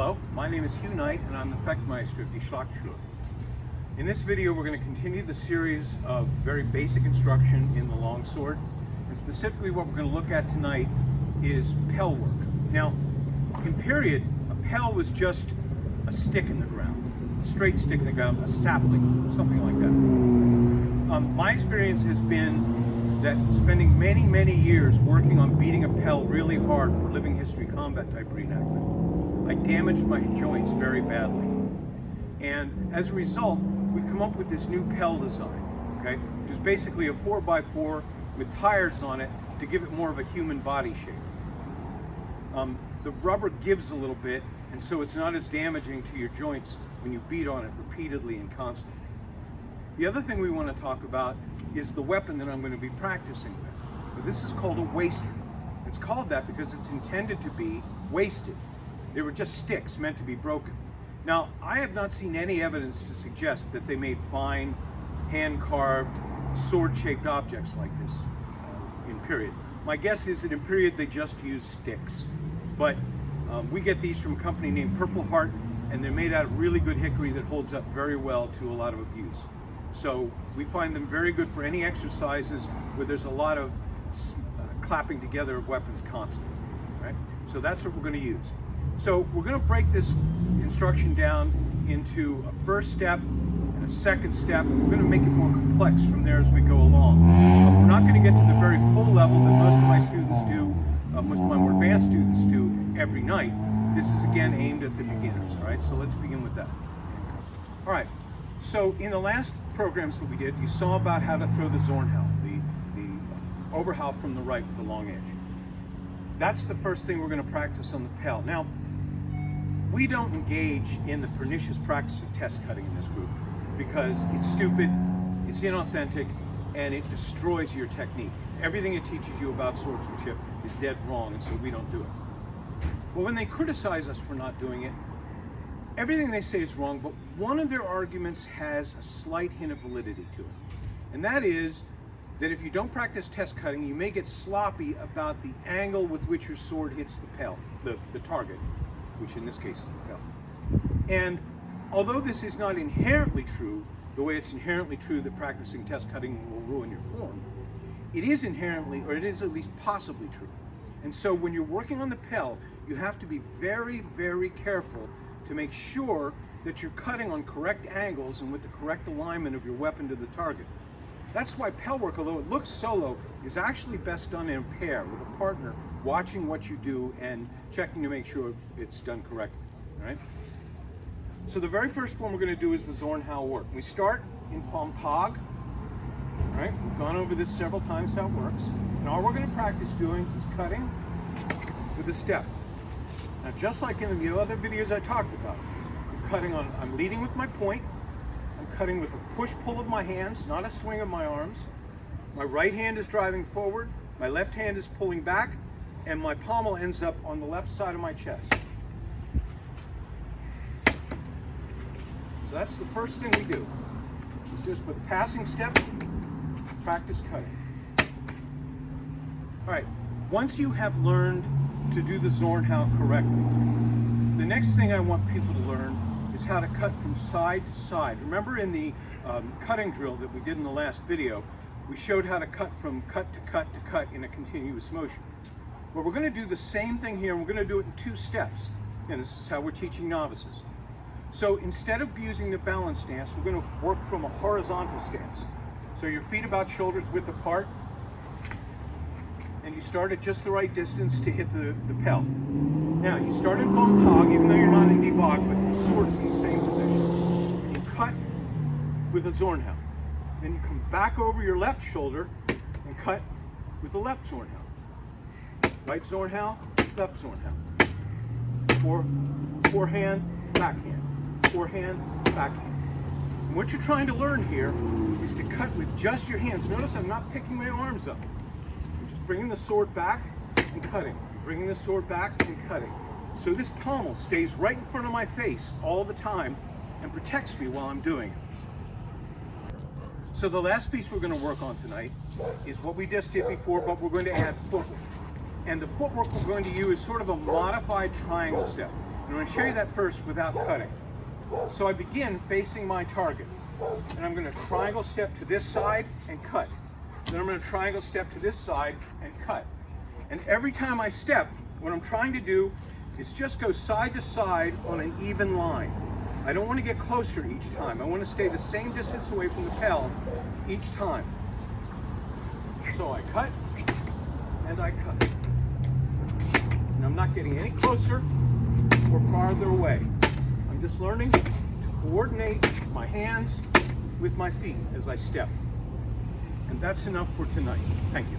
Hello, my name is Hugh Knight and I'm the Fechtmeister of Die Schlachtschule. In this video we're going to continue the series of very basic instruction in the longsword, and specifically what we're going to look at tonight is Pell work. Now, in period, a Pell was just a stick in the ground, a straight stick in the ground, a sapling, something like that. My experience has been that spending many years working on beating a Pell really hard for living history combat type reenactment, I damaged my joints very badly. And as a result, we've come up with this new Pell design, okay? Which is basically a 4x4 with tires on it to give it more of a human body shape. The rubber gives a little bit, and so it's not as damaging to your joints when you beat on it repeatedly and constantly. The other thing we want to talk about is the weapon that I'm going to be practicing with. This is called a waster. It's called that because it's intended to be wasted. They were just sticks meant to be broken. Now, I have not seen any evidence to suggest that they made fine, hand-carved, sword-shaped objects like this in period. My guess is that in period they just used sticks. But we get these from a company named Purple Heart, and they're made out of really good hickory that holds up very well to a lot of abuse. So we find them very good for any exercises where there's a lot of clapping together of weapons constantly, right? So that's what we're going to use. So we're going to break this instruction down into a first step and a second step, and we're going to make it more complex from there as we go along. We're not going to get to the very full level that most of my students do, most of my more advanced students do every night. This is again aimed at the beginners, all right? So let's begin with that. All right, so in the last programs that we did, you saw about how to throw the Zornhau, the Oberhau from the right with the long edge. That's the first thing we're going to practice on the Pell. Now, we don't engage in the pernicious practice of test cutting in this group because it's stupid, it's inauthentic, and it destroys your technique. Everything it teaches you about swordsmanship is dead wrong, and so we don't do it. But when they criticize us for not doing it, everything they say is wrong, but one of their arguments has a slight hint of validity to it. And that is that if you don't practice test cutting, you may get sloppy about the angle with which your sword hits the Pell, the target, which in this case is the Pell. And although this is not inherently true, the way it's inherently true that practicing test cutting will ruin your form, it is inherently, or it is at least possibly true. And so when you're working on the Pell, you have to be very careful to make sure that you're cutting on correct angles and with the correct alignment of your weapon to the target. That's why Pell work, although it looks solo, is actually best done in a pair with a partner watching what you do and checking to make sure it's done correctly, all right? So the very first one we're going to do is the Zornhau work. We start in Vom Tag, all right? We've gone over this several times how it works. And all we're going to practice doing is cutting with a step. Now, just like in the other videos I talked about, I'm leading with my point. I'm cutting with a push-pull of my hands, not a swing of my arms. My right hand is driving forward, my left hand is pulling back, and my pommel ends up on the left side of my chest. So that's the first thing we do. Just with a passing step, practice cutting. All right, once you have learned to do the Zornhau correctly, the next thing I want people to learn is how to cut from side to side. Remember in the cutting drill that we did in the last video, we showed how to cut from cut to cut to cut in a continuous motion. Well, we're going to do the same thing here, and we're going to do it in 2 steps. And this is how we're teaching novices. So instead of using the balance stance, we're going to work from a horizontal stance. So your feet about shoulders width apart, and you start at just the right distance to hit the Pell. Now, you start in Vom Tag, even though you're not in Die Waag, but the sword is in the same position. And you cut with a Zornhau. Then you come back over your left shoulder and cut with the left Zornhau. Right Zornhau, left Zornhau. Forehand, backhand. Forehand, backhand. And what you're trying to learn here is to cut with just your hands. Notice I'm not picking my arms up. I'm just bringing the sword back and cutting. Bringing the sword back and cutting. So this pommel stays right in front of my face all the time and protects me while I'm doing it. So the last piece we're going to work on tonight is what we just did before, but we're going to add footwork. And the footwork we're going to use is sort of a modified triangle step. And I'm going to show you that first without cutting. So I begin facing my target. And I'm going to triangle step to this side and cut. Then I'm going to triangle step to this side and cut. And every time I step, what I'm trying to do is just go side to side on an even line. I don't want to get closer each time. I want to stay the same distance away from the Pell each time. So I cut and I cut. And I'm not getting any closer or farther away. I'm just learning to coordinate my hands with my feet as I step. And that's enough for tonight. Thank you.